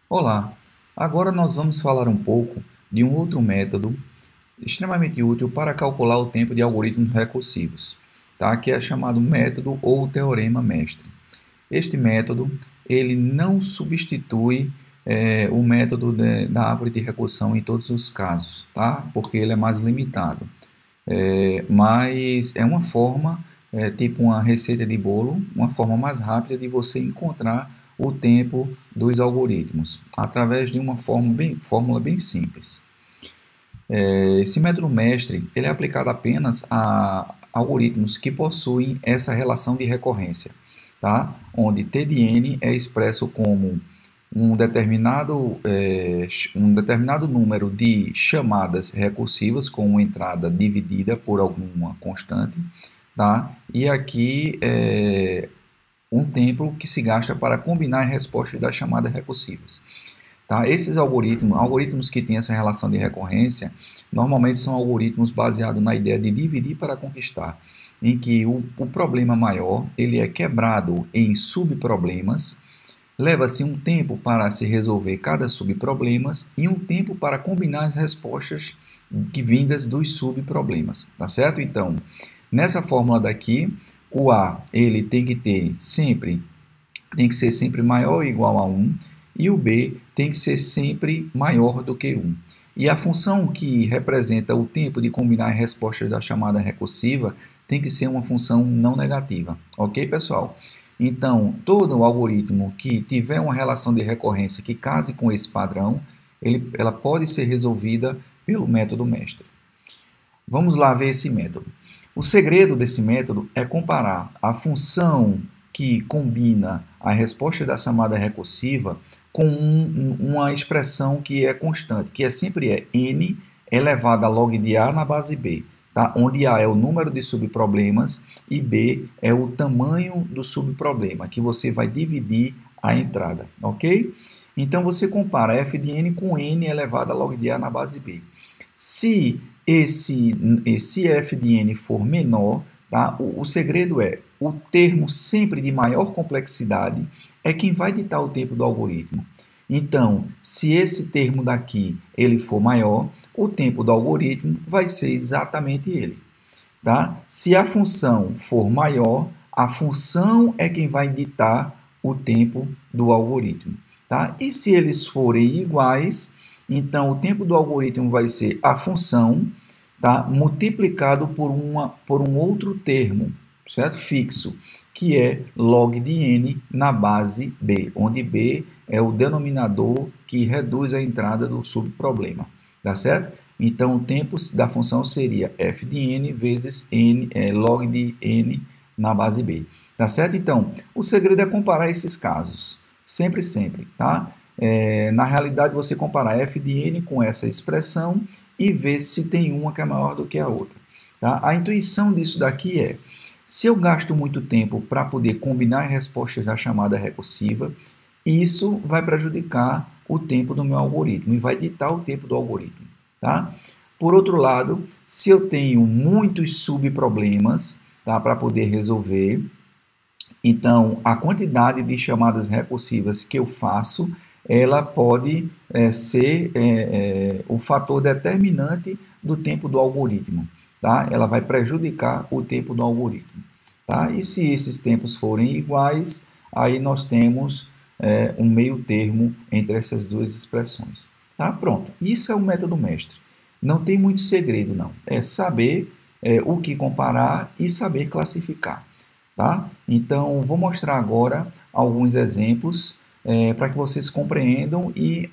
Olá, agora nós vamos falar um pouco de um outro método extremamente útil para calcular o tempo de algoritmos recursivos, tá? Que é chamado método ou teorema mestre. Este método ele não substitui o método da árvore de recursão em todos os casos, tá? Porque ele é mais limitado. Mas é uma forma, tipo uma receita de bolo, uma forma mais rápida de você encontrar o tempo dos algoritmos, através de uma fórmula bem simples. Esse método mestre ele é aplicado apenas a algoritmos que possuem essa relação de recorrência, tá? Onde T de n é expresso como um determinado número de chamadas recursivas com uma entrada dividida por alguma constante, tá? E aqui um tempo que se gasta para combinar as respostas das chamadas recursivas. Tá? Esses algoritmos que têm essa relação de recorrência, normalmente são algoritmos baseados na ideia de dividir para conquistar, em que o problema maior ele é quebrado em subproblemas, leva-se um tempo para se resolver cada subproblemas e um tempo para combinar as respostas que vindas dos subproblemas, tá certo? Então, nessa fórmula daqui, o A ele tem que ser sempre maior ou igual a 1 e o B tem que ser sempre maior do que 1. E a função que representa o tempo de combinar as respostas da chamada recursiva tem que ser uma função não negativa. Ok, pessoal? Então, todo o algoritmo que tiver uma relação de recorrência que case com esse padrão, ela pode ser resolvida pelo método mestre. Vamos lá ver esse método. O segredo desse método é comparar a função que combina a resposta da chamada recursiva com uma expressão que é constante, que sempre é n elevado a log de a na base b, tá? Onde a é o número de subproblemas e b é o tamanho do subproblema, que você vai dividir a entrada, ok? Então, você compara f de n com n elevado a log de a na base b. Se esse f de n for menor, tá? O segredo é o termo sempre de maior complexidade é quem vai ditar o tempo do algoritmo. Então, se esse termo daqui ele for maior, o tempo do algoritmo vai ser exatamente ele. Tá? Se a função for maior, a função é quem vai ditar o tempo do algoritmo. Tá? E se eles forem iguais, então o tempo do algoritmo vai ser a função, tá? Multiplicado por um outro termo, certo? Fixo, que é log de n na base b, onde b é o denominador que reduz a entrada do subproblema, tá certo? Então, o tempo da função seria f de n vezes log de n na base b, tá certo? Então, o segredo é comparar esses casos, sempre, sempre, tá? Na realidade, você compara f de n com essa expressão e ver se tem uma que é maior do que a outra. Tá? A intuição disso daqui é, se eu gasto muito tempo para poder combinar as respostas da chamada recursiva, isso vai prejudicar o tempo do meu algoritmo e vai ditar o tempo do algoritmo. Tá? Por outro lado, se eu tenho muitos subproblemas, tá, para poder resolver, então a quantidade de chamadas recursivas que eu faço ela pode ser o fator determinante do tempo do algoritmo. Tá? Ela vai prejudicar o tempo do algoritmo. Tá? E se esses tempos forem iguais, aí nós temos um meio termo entre essas duas expressões. Tá? Pronto. Isso é o método mestre. Não tem muito segredo, não. É saber o que comparar e saber classificar. Tá? Então, vou mostrar agora alguns exemplos para que vocês compreendam e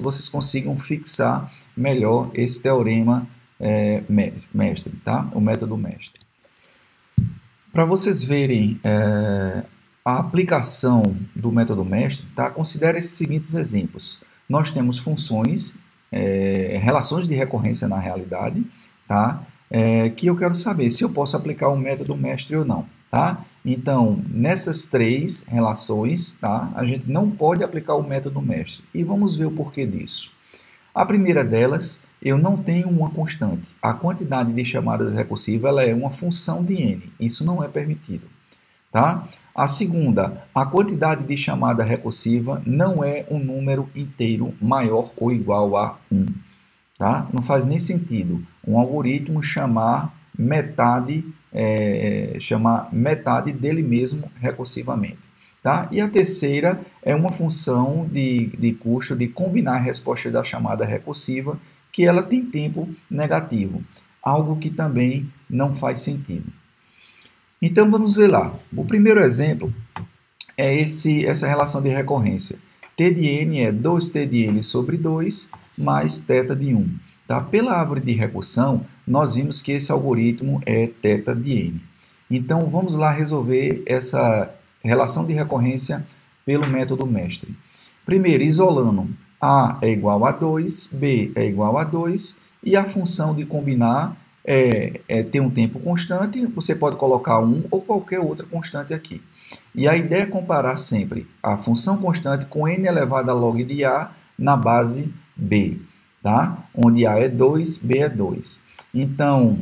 vocês consigam fixar melhor esse teorema mestre, tá? O método mestre. Para vocês verem a aplicação do método mestre, tá? Considere esses seguintes exemplos. Nós temos funções, relações de recorrência na realidade, tá? Que eu quero saber se eu posso aplicar o método mestre ou não. Tá? Então, nessas três relações, tá? A gente não pode aplicar o método mestre. E vamos ver o porquê disso. A primeira delas, eu não tenho uma constante. A quantidade de chamadas recursivas ela é uma função de n. Isso não é permitido. tá? A segunda, a quantidade de chamada recursiva não é um número inteiro maior ou igual a 1, tá? Não faz nem sentido um algoritmo chamar metade dele mesmo recursivamente, tá? E a terceira é uma função de custo de combinar a resposta da chamada recursiva, que ela tem tempo negativo, algo que também não faz sentido. Então vamos ver lá. O primeiro exemplo é essa relação de recorrência. T de n é 2t de n sobre 2 mais θ de 1. Tá? Pela árvore de recursão, nós vimos que esse algoritmo é θ de n. Então vamos lá resolver essa relação de recorrência pelo método mestre. Primeiro, isolando, A é igual a 2, B é igual a 2, e a função de combinar ter um tempo constante, você pode colocar 1 ou qualquer outra constante aqui. E a ideia é comparar sempre a função constante com n elevado a log de A na base B, tá? Onde A é 2, B é 2. Então,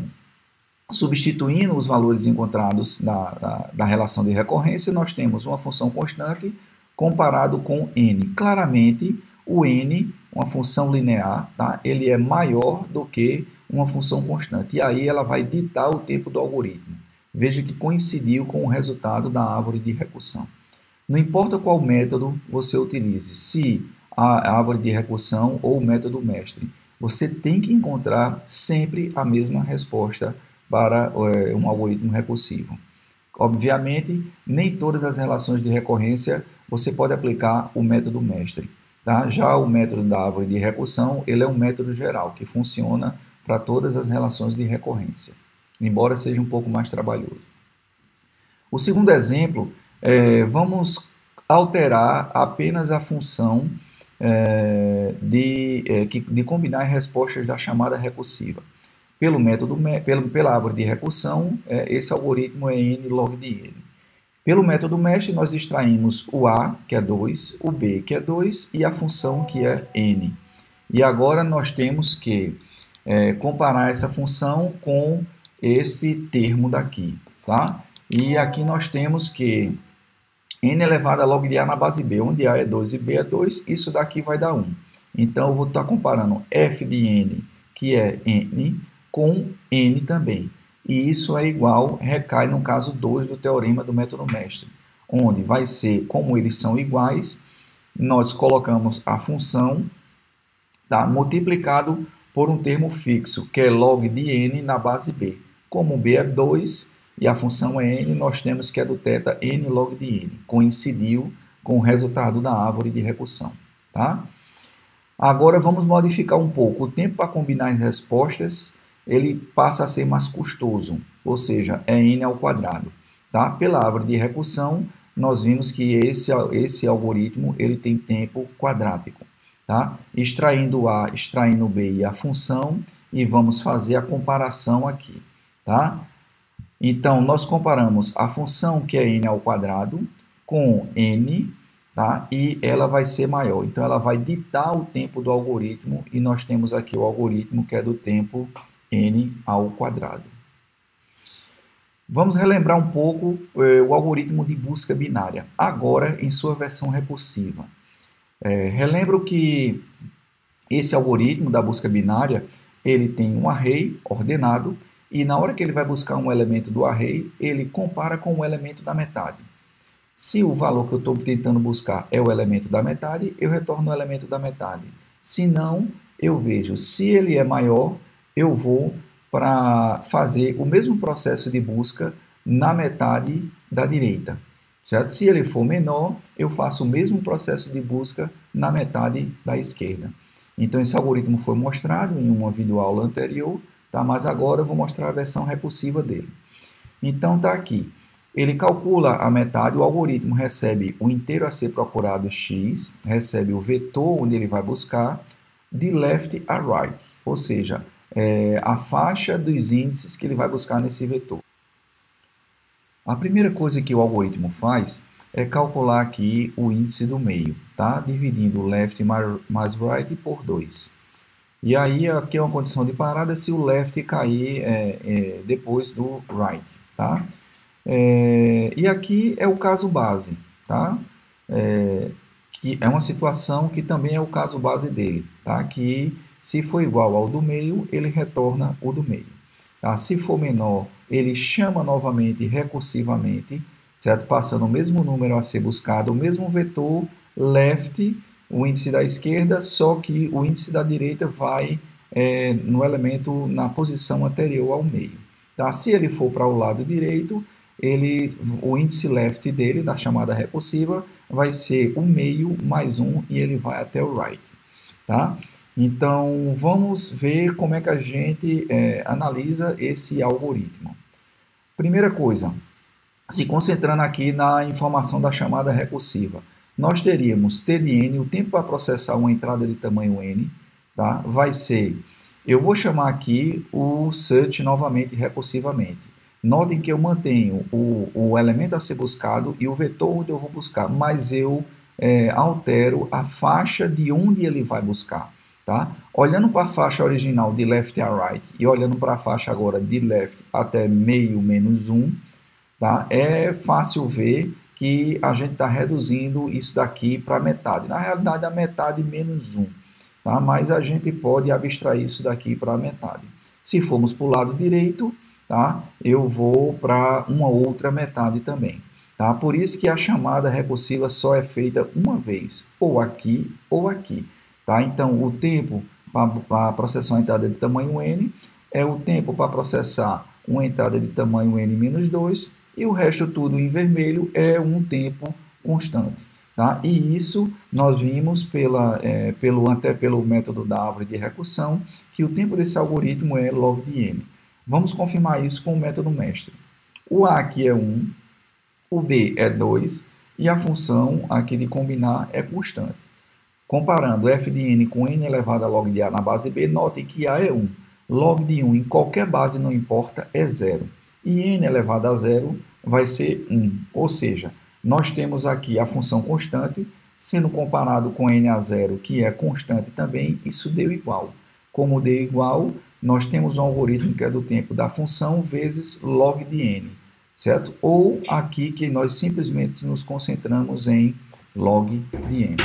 substituindo os valores encontrados da relação de recorrência, nós temos uma função constante comparado com n. Claramente, o n, uma função linear, tá? Ele é maior do que uma função constante. E aí ela vai ditar o tempo do algoritmo. Veja que coincidiu com o resultado da árvore de recursão. Não importa qual método você utilize, se a árvore de recursão ou o método mestre, você tem que encontrar sempre a mesma resposta para um algoritmo recursivo. Obviamente, nem todas as relações de recorrência você pode aplicar o método mestre. Tá? Já o método da árvore de recursão, ele é um método geral, que funciona para todas as relações de recorrência, embora seja um pouco mais trabalhoso. O segundo exemplo, vamos alterar apenas a função de combinar respostas da chamada recursiva. Pela árvore de recursão, esse algoritmo é n log de n. Pelo método mestre, nós extraímos o A, que é 2, o B, que é 2, e a função, que é n. E agora nós temos que comparar essa função com esse termo daqui, tá? E aqui nós temos que n elevado a log de A na base B, onde A é 2 e B é 2, isso daqui vai dar 1. Então, eu vou estar comparando f de n, que é n, com n também. E isso recai no caso 2 do teorema do método mestre, onde vai ser, como eles são iguais, nós colocamos a função, tá, multiplicado por um termo fixo, que é log de n na base B. Como B é 2 e a função é n, nós temos que é do θ n log de n. Coincidiu com o resultado da árvore de recursão. Tá? Agora vamos modificar um pouco. O tempo para combinar as respostas, ele passa a ser mais custoso, ou seja, é n ao quadrado. Tá? Pela árvore de recursão, nós vimos que esse algoritmo ele tem tempo quadrático. Tá? Extraindo A, extraindo B e a função, e vamos fazer a comparação aqui. Tá? Então, nós comparamos a função, que é n ao quadrado, com n, tá? E ela vai ser maior. Então, ela vai ditar o tempo do algoritmo, e nós temos aqui o algoritmo que é do tempo n ao quadrado. Vamos relembrar um pouco o algoritmo de busca binária, agora em sua versão recursiva. Relembro que esse algoritmo da busca binária, ele tem um array ordenado, e na hora que ele vai buscar um elemento do array, ele compara com o elemento da metade. Se o valor que eu estou tentando buscar é o elemento da metade, eu retorno o elemento da metade. Se não, eu vejo se ele é maior, eu vou para fazer o mesmo processo de busca na metade da direita. Certo? Se ele for menor, eu faço o mesmo processo de busca na metade da esquerda. Então, esse algoritmo foi mostrado em uma videoaula anterior, tá? Mas agora eu vou mostrar a versão recursiva dele. Então, está aqui. Ele calcula a metade, o algoritmo recebe o inteiro a ser procurado x, recebe o vetor onde ele vai buscar, de left a right, ou seja, a faixa dos índices que ele vai buscar nesse vetor. A primeira coisa que o algoritmo faz é calcular aqui o índice do meio, tá? Dividindo o left mais right por 2. E aí aqui é uma condição de parada se o left cair depois do right, tá? E aqui é o caso base, tá? Que é uma situação que também é o caso base dele, tá? Que se for igual ao do meio, ele retorna o do meio. Tá? Se for menor, ele chama novamente recursivamente, certo? Passando o mesmo número a ser buscado, o mesmo vetor left, o índice da esquerda, só que o índice da direita vai no elemento na posição anterior ao meio. Tá? Se ele for para o lado direito, o índice left dele, da chamada recursiva, vai ser o meio mais 1 e ele vai até o right. Tá? Então, vamos ver como é que a gente analisa esse algoritmo. Primeira coisa, se concentrando aqui na informação da chamada recursiva, nós teríamos T de n, o tempo para processar uma entrada de tamanho n, tá? Vai ser, eu vou chamar aqui o search novamente recursivamente. Notem que eu mantenho o elemento a ser buscado e o vetor onde eu vou buscar, mas eu altero a faixa de onde ele vai buscar. Tá? Olhando para a faixa original de left a right e olhando para a faixa agora de left até meio menos 1, tá? É fácil ver que a gente está reduzindo isso daqui para metade. Na realidade, a metade menos 1. Tá? Mas a gente pode abstrair isso daqui para a metade. Se formos para o lado direito, tá? Eu vou para uma outra metade também. Tá? Por isso que a chamada recursiva só é feita uma vez, ou aqui ou aqui. Tá? Então, o tempo para processar uma entrada de tamanho n é o tempo para processar uma entrada de tamanho n menos 2 e o resto tudo em vermelho é um tempo constante. Tá? E isso nós vimos pelo método da árvore de recursão, que o tempo desse algoritmo é log de n. Vamos confirmar isso com o método mestre. O A aqui é 1, o B é 2 e a função aqui de combinar é constante. Comparando f de n com n elevado a log de a na base b, notem que a é 1. Log de 1 em qualquer base, não importa, é 0. E n elevado a 0 vai ser 1. Ou seja, nós temos aqui a função constante, sendo comparado com n a 0, que é constante também, isso deu igual. Como deu igual, nós temos um algoritmo que é do tempo da função vezes log de n, certo? Ou aqui que nós simplesmente nos concentramos em log de n.